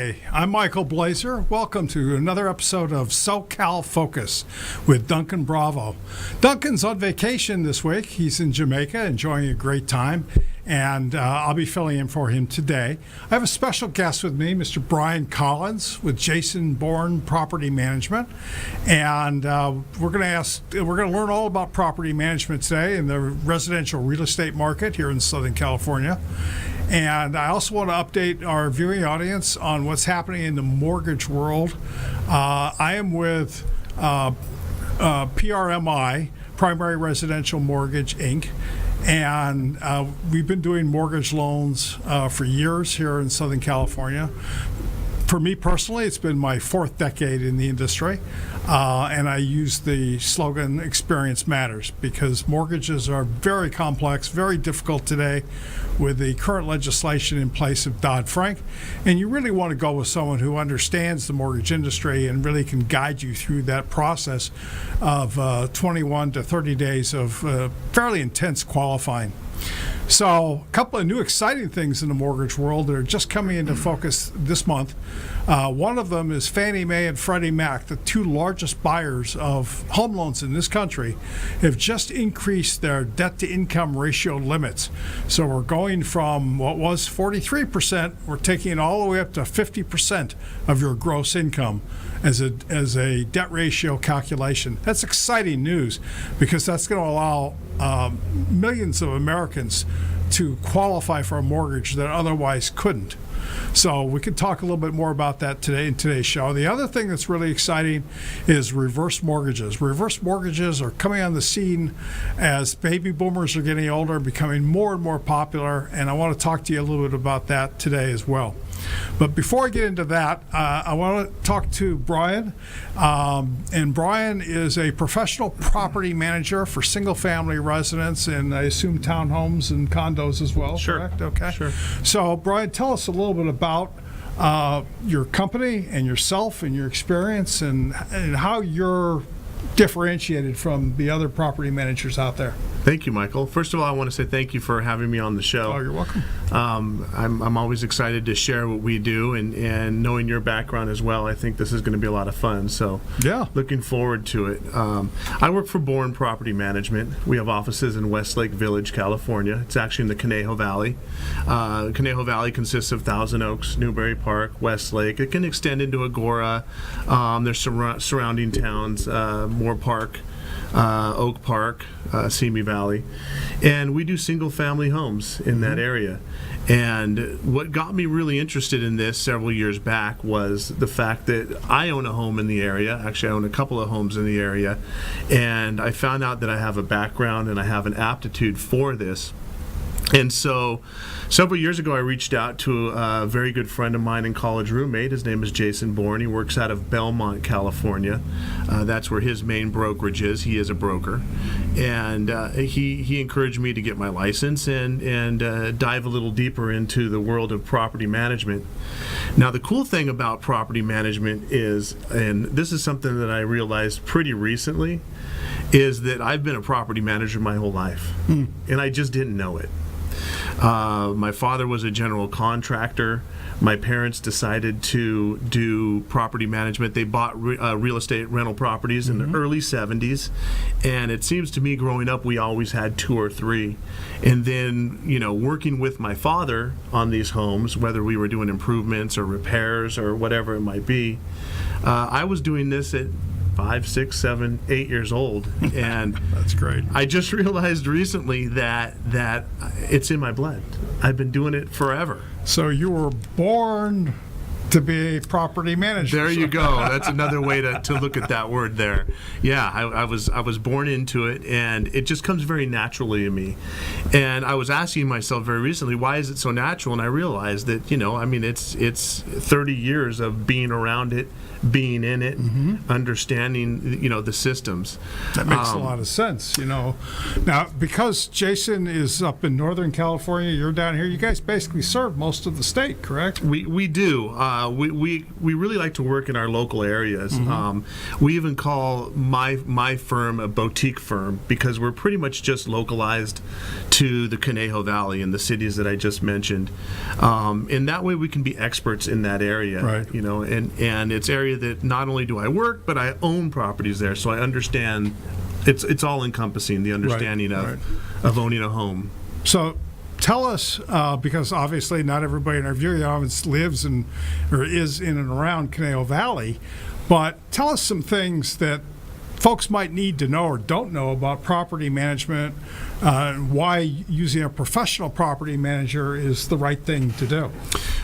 Hi, I'm Michael Blazer. Welcome to another episode of SoCal Focus with Duncan Bravo. Duncan's on vacation this week. He's in Jamaica enjoying a great time, and I'll be filling in for him today. I have a special guest with me, Mr. Brian Collins with Jason Bourne Property Management, and we're going to learn all about property management today in the residential real estate market here in Southern California. And I also want to update our viewing audience on what's happening in the mortgage world. I am with PRMI, Primary Residential Mortgage, Inc., and we've been doing mortgage loans for years here in Southern California. For me personally, it's been my fourth decade in the industry, and I use the slogan "Experience Matters" because mortgages are very complex, very difficult today with the current legislation in place of Dodd-Frank, and you really want to go with someone who understands the mortgage industry and really can guide you through that process of 21 to 30 days of fairly intense qualifying. So a couple of new exciting things in the mortgage world that are just coming into focus this month. One of them is Fannie Mae and Freddie Mac, the two largest buyers of home loans in this country, have just increased their debt-to-income ratio limits. So we're going from what was 43%, we're taking it all the way up to 50% of your gross income as a debt ratio calculation. That's exciting news because that's going to allow millions of Americans to qualify for a mortgage that otherwise couldn't. So we can talk a little bit more about that today in today's show. The other thing that's really exciting is reverse mortgages. Reverse mortgages are coming on the scene as baby boomers are getting older, becoming more and more popular, and I want to talk to you a little bit about that today as well. But before I get into that, I want to talk to Brian. And Brian is a professional property manager for single-family residents and I assume townhomes and condos as well, Sure. correct? Okay. Sure. So, Brian, tell us a little bit about your company and yourself and your experience and how you're differentiated from the other property managers out there. Thank you, Michael. First of all, I want to say thank you for having me on the show. Oh, you're welcome. I'm always excited to share what we do, and knowing your background as well, I think this is going to be a lot of fun. So, yeah, looking forward to it. I work for Bourne Property Management. We have offices in Westlake Village, California. It's actually in the Conejo Valley. Conejo Valley consists of Thousand Oaks, Newbury Park, Westlake. It can extend into Agora. There's surrounding towns, Moore Park, Oak Park, Simi Valley, and we do single-family homes in that area. And what got me really interested in this several years back was the fact that I own a home in the area. Actually, I own a couple of homes in the area, and I found out that I have a background and I have an aptitude for this. And so several years ago, I reached out to a very good friend of mine and college roommate. His name is Jason Bourne. He works out of Belmont, California. That's where his main brokerage is. He is a broker. And he encouraged me to get my license and dive a little deeper into the world of property management. Now, the cool thing about property management is, and this is something that I realized pretty recently, is that I've been a property manager my whole life. And I just didn't know it. My father was a general contractor. My parents decided to do property management. They bought real estate rental properties in the early 70s. And it seems to me growing up, we always had two or three. And then, working with my father on these homes, whether we were doing improvements or repairs or whatever it might be, I was doing this at 5, 6, 7, 8 years old, and that's great. I just realized recently that it's in my blood. I've been doing it forever. So you were born to be a property manager. There you go. That's another way to look at that word there. Yeah, I was born into it, and it just comes very naturally to me. And I was asking myself very recently, why is it so natural? And I realized that, it's 30 years of being around it, being in it, understanding, the systems. That makes a lot of sense, Now, because Jason is up in Northern California, you're down here, you guys basically serve most of the state, correct? We do. We really like to work in our local areas. We even call my firm a boutique firm because we're pretty much just localized to the Conejo Valley and the cities that I just mentioned. And that way we can be experts in that area, right. And it's area that not only do I work, but I own properties there, so I understand. It's all encompassing, the understanding of owning a home. So tell us, because obviously not everybody in our viewing audience lives or is in and around Conejo Valley, but tell us some things that folks might need to know or don't know about property management, why using a professional property manager is the right thing to do.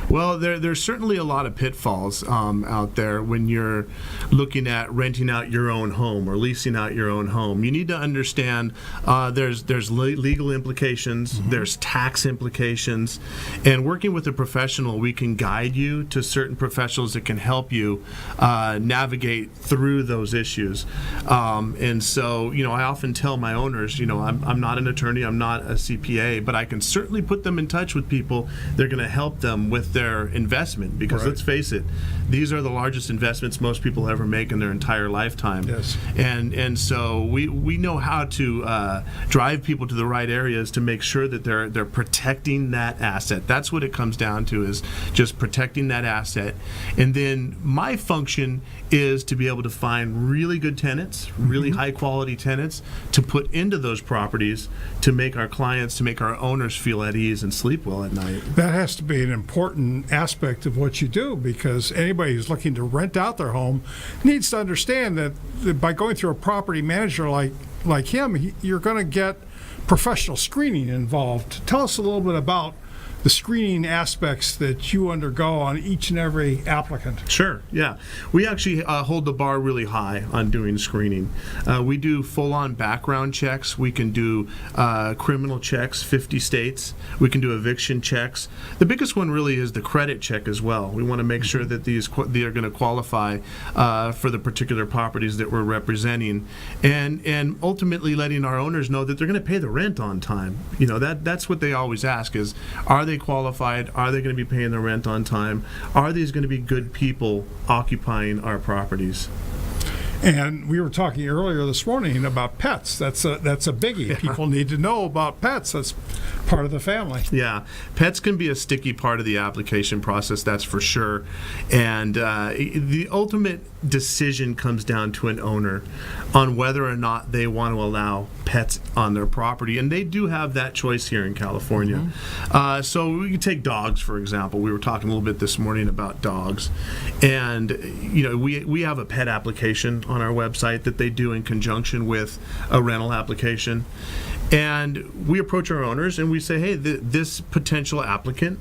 Well, there's certainly a lot of pitfalls out there when you're looking at renting out your own home or leasing out your own home. You need to understand there's legal implications, there's tax implications, and working with a professional, we can guide you to certain professionals that can help you navigate through those issues. And so, I often tell my owners, I'm not an attorney, I'm not a CPA, but I can certainly put them in touch with people that are going to help them with their investment, because let's face it, these are the largest investments most people ever make in their entire lifetime. Yes. And so we know how to drive people to the right areas to make sure that they're protecting that asset. That's what it comes down to, is just protecting that asset. And then my function is to be able to find really good tenants, really high quality tenants to put into those properties to make our clients, to make our owners feel at ease and sleep well at night. That has to be an important aspect of what you do, because anybody who's looking to rent out their home needs to understand that by going through a property manager like him, you're going to get professional screening involved. Tell us a little bit about the screening aspects that you undergo on each and every applicant. Sure, yeah. We actually hold the bar really high on doing screening. We do full-on background checks. We can do criminal checks, 50 states. We can do eviction checks. The biggest one really is the credit check as well. We want to make sure that they are going to qualify for the particular properties that we're representing, and ultimately letting our owners know that they're going to pay the rent on time. That's what they always ask is, are they qualified? Are they going to be paying the rent on time? Are these going to be good people occupying our properties? And we were talking earlier this morning about pets. That's a biggie. Yeah. People need to know about pets. That's part of the family. Yeah, pets can be a sticky part of the application process, that's for sure. And the ultimate decision comes down to an owner on whether or not they want to allow pets on their property, and they do have that choice here in California. So we can take dogs, for example. We were talking a little bit this morning about dogs, and we have a pet application on our website that they do in conjunction with a rental application. And we approach our owners and we say, hey, this potential applicant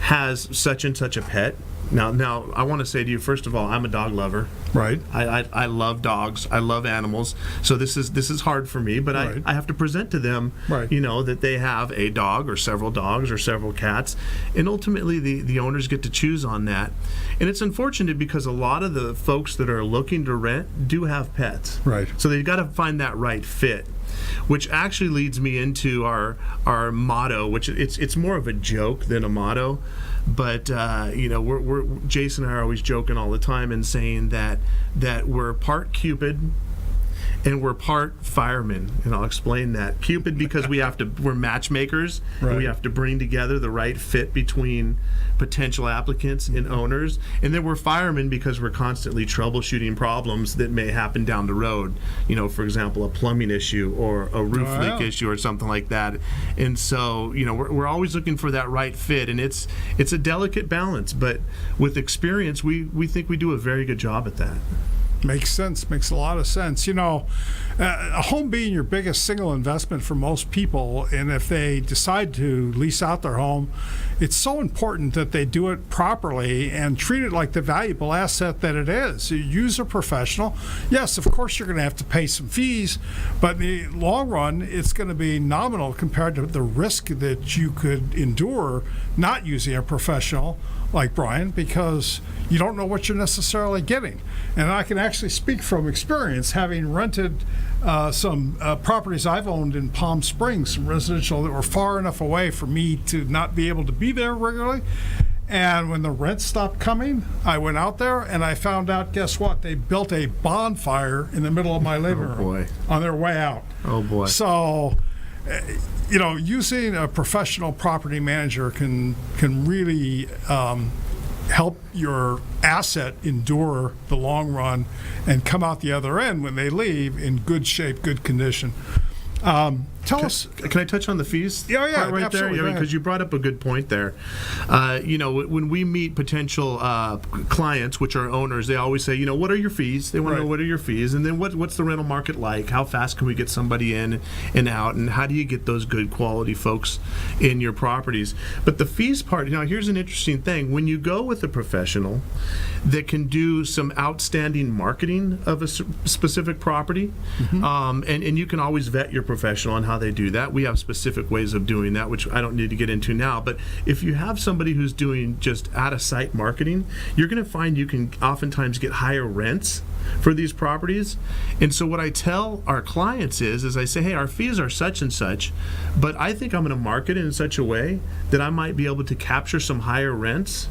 has such and such a pet. Now, I want to say to you, first of all, I'm a dog lover. Right. I love dogs. I love animals. So this is hard for me, but I have to present to them, that they have a dog or several dogs or several cats, and ultimately the owners get to choose on that. And it's unfortunate because a lot of the folks that are looking to rent do have pets. Right. So they've got to find that right fit, which actually leads me into our motto, which it's more of a joke than a motto. But we're Jason and I are always joking all the time and saying that we're part Cupid and we're part firemen, and I'll explain that. Cupid because we're matchmakers, and we have to bring together the right fit between potential applicants and owners, and then we're firemen because we're constantly troubleshooting problems that may happen down the road. For example, a plumbing issue or a roof leak issue or something like that. And so, we're always looking for that right fit, and it's a delicate balance, but with experience, we think we do a very good job at that. Makes sense. Makes a lot of sense. A home being your biggest single investment for most people, and if they decide to lease out their home, it's so important that they do it properly and treat it like the valuable asset that it is. You use a professional. Yes, of course you're going to have to pay some fees, but in the long run, it's going to be nominal compared to the risk that you could endure not using a professional like Brian, because you don't know what you're necessarily getting. And I can actually speak from experience, having rented some properties I've owned in Palm Springs, some residential that were far enough away for me to not be able to be there regularly. And when the rent stopped coming, I went out there and I found out, guess what? They built a bonfire in the middle of my living room on their way out. Oh, boy. So, using a professional property manager can really help your asset endure the long run and come out the other end when they leave in good shape, good condition. Tell us. Can I touch on the fees? Yeah, right absolutely. there, because you brought up a good point there. When we meet potential clients, which are owners, they always say, what are your fees? They want to know what are your fees, and then what's the rental market like? How fast can we get somebody in and out, and how do you get those good quality folks in your properties? But the fees part, here's an interesting thing. When you go with a professional that can do some outstanding marketing of a specific property, and you can always vet your professional on how they do that. We have specific ways of doing that, which I don't need to get into now. But if you have somebody who's doing just out-of-site marketing, you're going to find you can oftentimes get higher rents for these properties. And so what I tell our clients is I say, hey, our fees are such and such, but I think I'm going to market it in such a way that I might be able to capture some higher rents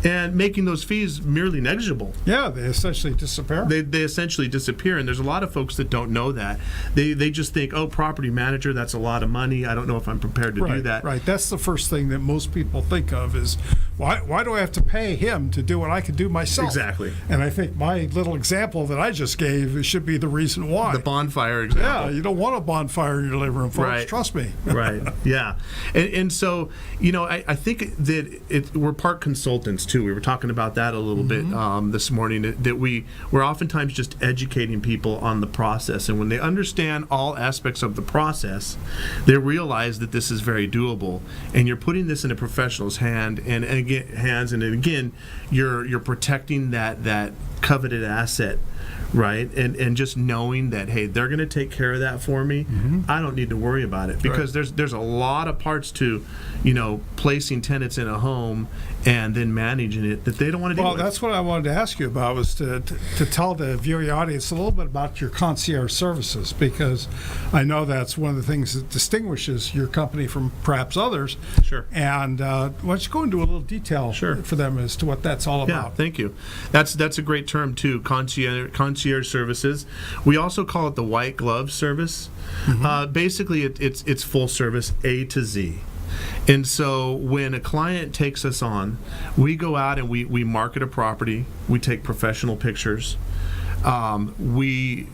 and making those fees merely negligible. Yeah, they essentially disappear. They essentially disappear, and there's a lot of folks that don't know that. They just think, property manager, that's a lot of money. I don't know if I'm prepared to do that. Right, that's the first thing that most people think of is, why do I have to pay him to do what I could do myself? Exactly. And I think my little example that I just gave should be the reason why. The bonfire example. Yeah, you don't want a bonfire in your living room, folks. Right. Trust me. Right, yeah. And so, I think that we're part consultants, too. We were talking about that a little bit this morning, that we're oftentimes just educating people on the process. And when they understand all aspects of the process, they realize that this is very doable. And you're putting this in a professional's hands, and again, you're protecting that coveted asset, right? And just knowing that, hey, they're going to take care of that for me. I don't need to worry about it, because there's a lot of parts to, placing tenants in a home and then managing it that they don't want to do. Well, that's what I wanted to ask you about, was to tell the viewing audience a little bit about your concierge services, because I know that's one of the things that distinguishes your company from perhaps others. Sure. And why don't you go into a little detail for them as to what that's all about? Yeah, thank you. That's a great term too, concierge services. We also call it the white glove service. Basically, it's full service A to Z. And so when a client takes us on, we go out and we market a property. We take professional pictures. We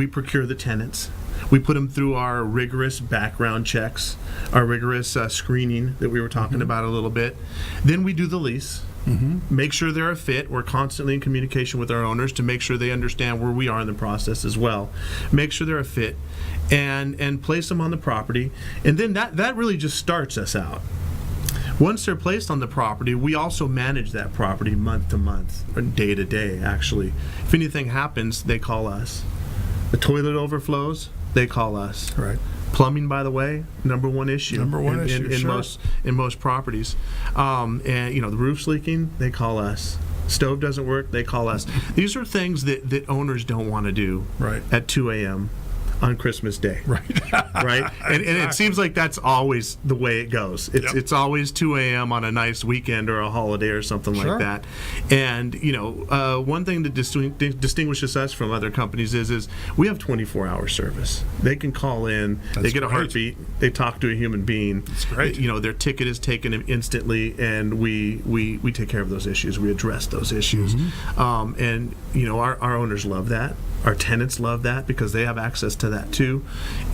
procure the tenants. We put them through our rigorous background checks, our rigorous screening that we were talking about a little bit. Then we do the lease. Make sure they're a fit. We're constantly in communication with our owners to make sure they understand where we are in the process as well. Make sure they're a fit, and place them on the property. And then that really just starts us out. Once they're placed on the property, we also manage that property month to month, or day to day, actually. If anything happens, they call us. The toilet overflows, they call us. Right. Plumbing, by the way, number one issue. In most properties. And the roof's leaking, they call us. Stove doesn't work, they call us. These are things that owners don't want to do at 2 a.m. on Christmas Day. Right? And it seems like that's always the way it goes. It's always 2 a.m. on a nice weekend or a holiday or something like that. And, one thing that distinguishes us from other companies is we have 24-hour service. They can call in, they get a heartbeat, they talk to a human being. That's great. Their ticket is taken instantly, and we take care of those issues. We address those issues. And, our owners love that. Our tenants love that because they have access to that too.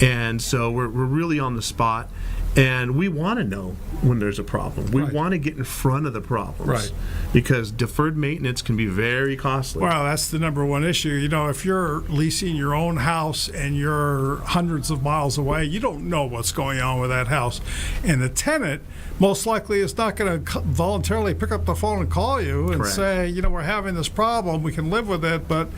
And so we're really on the spot, and we want to know when there's a problem. We want to get in front of the problems, because deferred maintenance can be very costly. Well, that's the number one issue. If you're leasing your own house and you're hundreds of miles away, you don't know what's going on with that house. And the tenant most likely is not going to voluntarily pick up the phone and call you and say, we're having this problem, we can live with it, but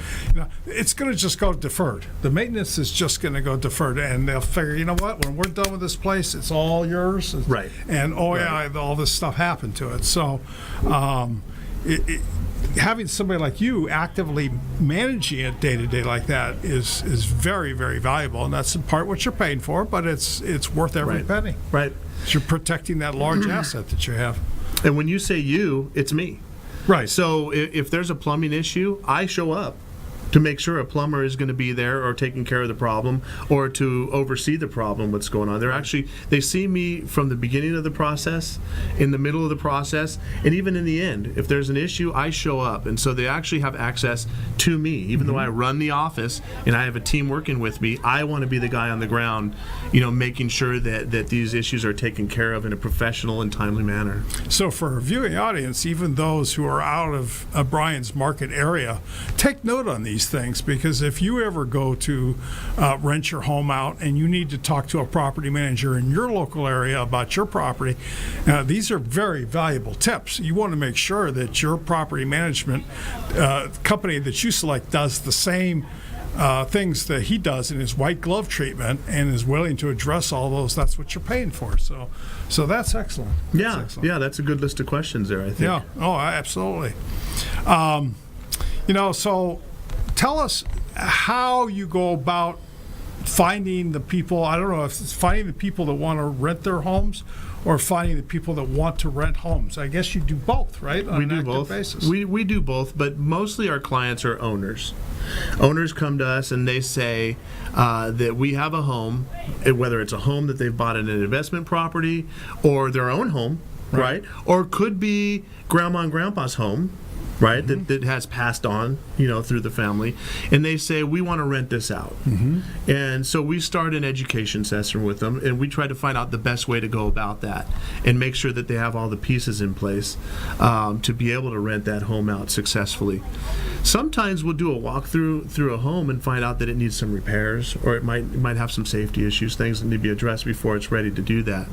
it's going going to just go deferred. The maintenance is just going to go deferred, and they'll figure, you know what, when we're done with this place, it's all yours. Right. And all this stuff happened to it. So having somebody like you actively managing it day to day like that is very, very valuable, and that's in part what you're paying for, but it's worth every penny. Right. You're protecting that large asset that you have. And when you say you, it's me. Right. So if there's a plumbing issue, I show up to make sure a plumber is going to be there or taking care of the problem or to oversee the problem, what's going on. They see me from the beginning of the process, in the middle of the process, and even in the end. If there's an issue, I show up. And so they actually have access to me. Even though I run the office and I have a team working with me, I want to be the guy on the ground, making sure that these issues are taken care of in a professional and timely manner. So for a viewing audience, even those who are out of Brian's market area, take note on these things, because if you ever go to rent your home out and you need to talk to a property manager in your local area about your property, these are very valuable tips. You want to make sure that your property management company that you select does the same things that he does in his white glove treatment and is willing to address all those. That's what you're paying for. So that's excellent. Yeah, that's a good list of questions there, I think. Yeah, absolutely. So tell us how you go about finding the people. I don't know if it's finding the people that want to rent their homes or finding the people that want to rent homes. I guess you do both, right? On We an do active both. basis. We do both, but mostly our clients are owners. Owners come to us and they say that we have a home, whether it's a home that they've bought in an investment property or their own home, right? Or could be grandma and grandpa's home, right, that has passed on, through the family, and they say, we want to rent this out. And so we start an education session with them, and we try to find out the best way to go about that and make sure that they have all the pieces in place to be able to rent that home out successfully. Sometimes we'll do a walkthrough through a home and find out that it needs some repairs, or it might have some safety issues, things that need to be addressed before it's ready to do that.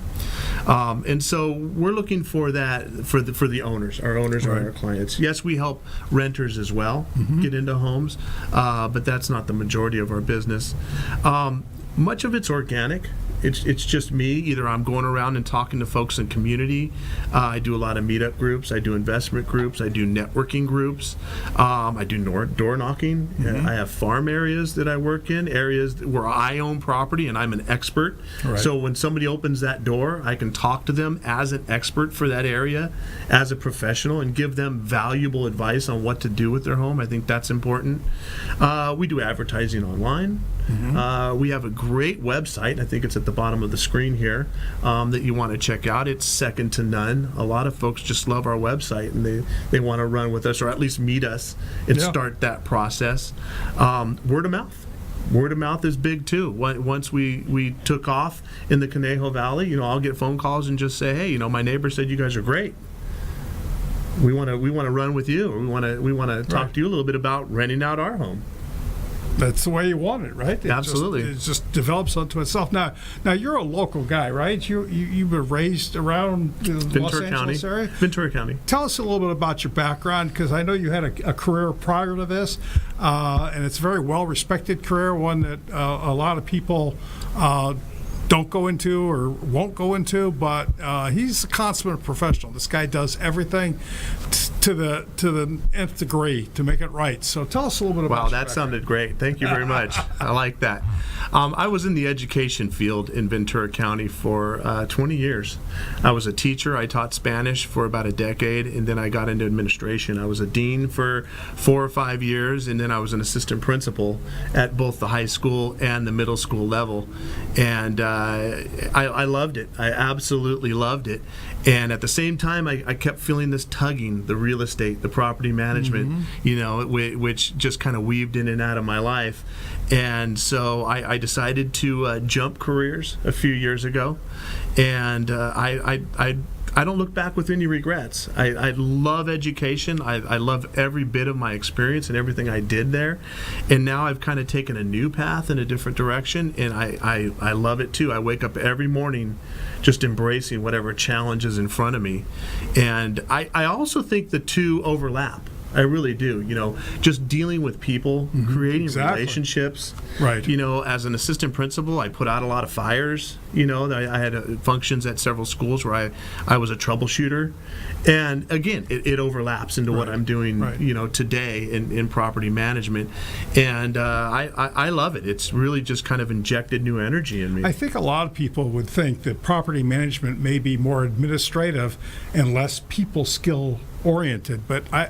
And so we're looking for that for the owners. Our owners are our clients. Yes, we help renters as well get into homes, but that's not the majority of our business. Much of it's organic. It's just me. Either I'm going around and talking to folks in community. I do a lot of meetup groups. I do investment groups. I do networking groups. I do door knocking. I have farm areas that I work in, areas where I own property and I'm an expert. Right. So when somebody opens that door, I can talk to them as an expert for that area, as a professional, and give them valuable advice on what to do with their home. I think that's important. We do advertising online. We have a great website. I think it's at the bottom of the screen here that you want to check out. It's second to none. A lot of folks just love our website and they want to run with us or at least meet us and start that process. Word of mouth. Word of mouth is big too. Once we took off in the Conejo Valley, I'll get phone calls and just say, hey, my neighbor said you guys are great. We want to run with you. Or we want to talk to you a little bit about renting out our home. That's the way you want it, right? Absolutely. It just develops onto itself. Now you're a local guy, right? You've been raised around the Los Angeles area? Ventura County. Tell us a little bit about your background, because I know you had a career prior to this, and it's a very well-respected career, one that a lot of people don't go into or won't go into, but he's a consummate professional. This guy does everything to the nth degree to make it right. So tell us a little bit about. Wow, that sounded great. Thank you very much. I like that. I was in the education field in Ventura County for 20 years. I was a teacher. I taught Spanish for about a decade, and then I got into administration. I was a dean for 4 or 5 years, and then I was an assistant principal at both the high school and the middle school level. And I loved it. I absolutely loved it. And at the same time, I kept feeling this tugging, the real estate, the property management, which just kind of weaved in and out of my life. And so I decided to jump careers a few years ago. And I don't look back with any regrets. I love education. I love every bit of my experience and everything I did there. And now I've kind of taken a new path in a different direction, and I love it too. I wake up every morning just embracing whatever challenge is in front of me. And I also think the two overlap. I really do. Just dealing with people, creating Exactly. relationships. Right. As an assistant principal, I put out a lot of fires. I had functions at several schools where I was a troubleshooter. And again, it overlaps into what I'm doing, Right. today in property management. And I love it. It's really just kind of injected new energy in me. I think a lot of people would think that property management may be more administrative and less people skill oriented, but I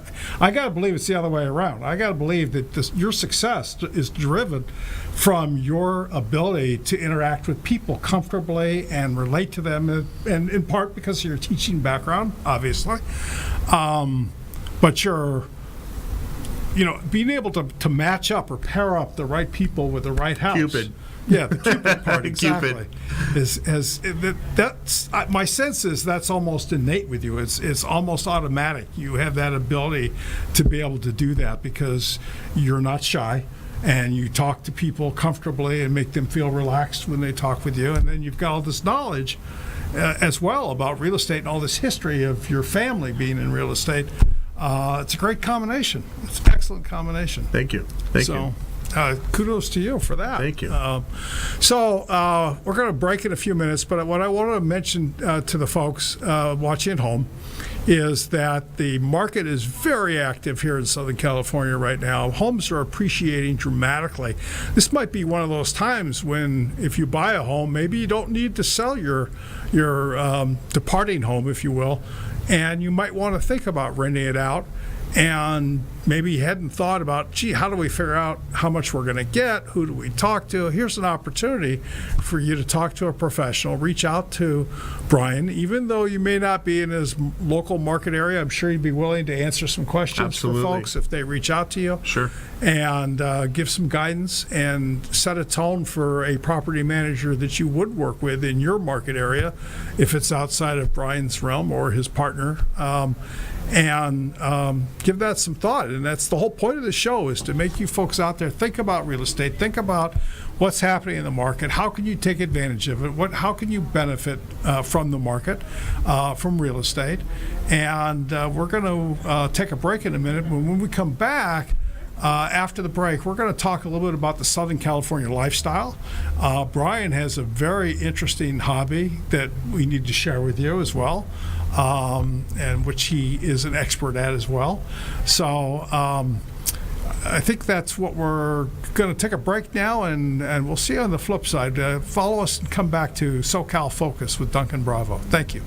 got to believe it's the other way around. I got to believe that your success is driven from your ability to interact with people comfortably and relate to them, and in part because of your teaching background, obviously, but you're being able to match up or pair up the right people with the right house. Cupid. Yeah, the Cupid part, exactly. Cupid. That's my sense is that's almost innate with you. It's almost automatic. You have that ability to be able to do that because you're not shy, and you talk to people comfortably and make them feel relaxed when they talk with you. And then you've got all this knowledge as well about real estate and all this history of your family being in real estate. It's a great combination. It's an excellent combination. Thank you. Thank you. Kudos to you for that. Thank you. We're going to break in a few minutes, but what I want to mention to the folks watching at home is that the market is very active here in Southern California right now. Homes are appreciating dramatically. This might be one of those times when, if you buy a home, maybe you don't need to sell your departing home, if you will, and you might want to think about renting it out. And maybe you hadn't thought about, how do we figure out how much we're going to get? Who do we talk to? Here's an opportunity for you to talk to a professional. Reach out to Brian. Even though you may not be in his local market area, I'm sure he'd be willing to answer some questions Absolutely. for folks if they reach out to you. Sure. And give some guidance and set a tone for a property manager that you would work with in your market area if it's outside of Brian's realm or his partner. Give that some thought. And that's the whole point of the show, is to make you folks out there think about real estate, think about what's happening in the market, how can you take advantage of it, how can you benefit from the market, from real estate. And we're going to take a break in a minute. When we come back, after the break, we're going to talk a little bit about the Southern California lifestyle. Brian has a very interesting hobby that we need to share with you as well, and which he is an expert at as well. So I think that's what we're going to take a break now, and we'll see you on the flip side. Follow us and come back to SoCal Focus with Duncan Bravo. Thank you.